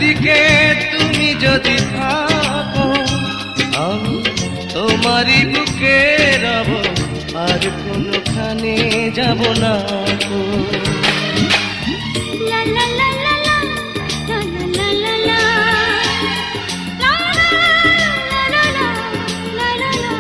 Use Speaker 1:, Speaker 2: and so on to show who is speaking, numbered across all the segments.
Speaker 1: একদিকে তুমি যদি থাকো আমি তোমারই বুকে রব, আর কোনখানে যাব না গো।
Speaker 2: লা লা লা লা লা লা লা লা লা লা লা লা লা।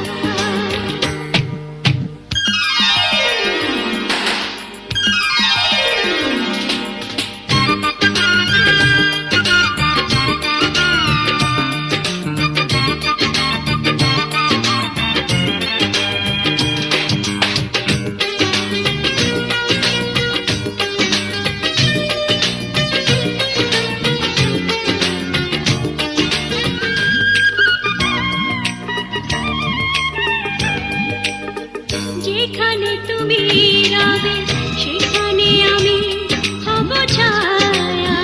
Speaker 2: যেখানে তুমি রবে সেখানে আমি হব ছায়া,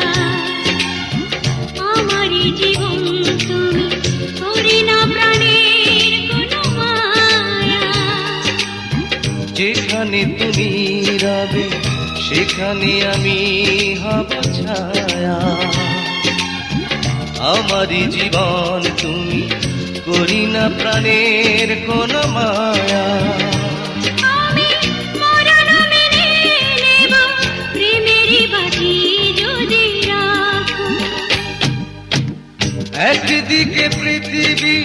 Speaker 2: আমারই জীবন তুমি করি না প্রাণের কোনো মায়া।
Speaker 1: যেখানে তুমি রবে সেখানে আমি হব ছায়া, আমারই জীবন তুমি করি না প্রাণের কোন মায়া।
Speaker 2: আমি মরণ মেনে নেব প্রেমেরই বাজি যদি রাখো।
Speaker 1: একদিকে পৃথিবী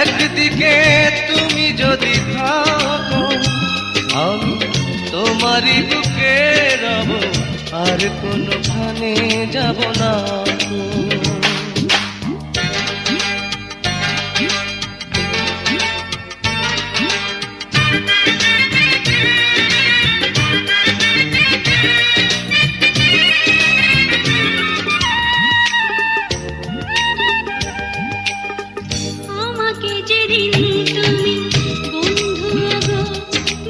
Speaker 1: একদিকে তুমি যদি থাকো আমি তোমারই বুকে রব, আর কোনখানে যাব না গো।
Speaker 2: আমাকে যেদিন তুমি বন্ধু গো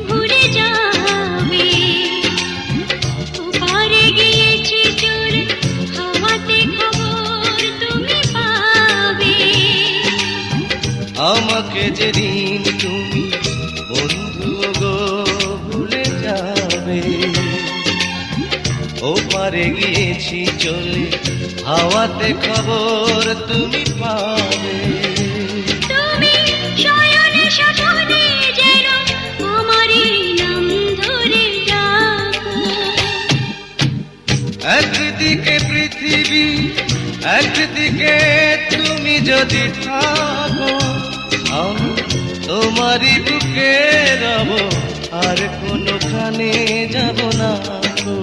Speaker 2: ভুলে যাবে, ওপারে গিয়েছি চলে হাওয়াতে খবর তুমি পাবে।
Speaker 1: আমাকে যেদিন তুমি বন্ধু গো ভুলে যাবে, ওপারে গিয়েছি চলে হাওয়াতে খবর তুমি পাবে।
Speaker 2: তুমি শয়নে স্বপনে যেন আমারই নাম ধরে ডাকো।
Speaker 1: একদিকে পৃথিবী একদিকে তুমি যদি থাকো আমি তোমারই বুকে রব, আর কোনখানে যাব না গো।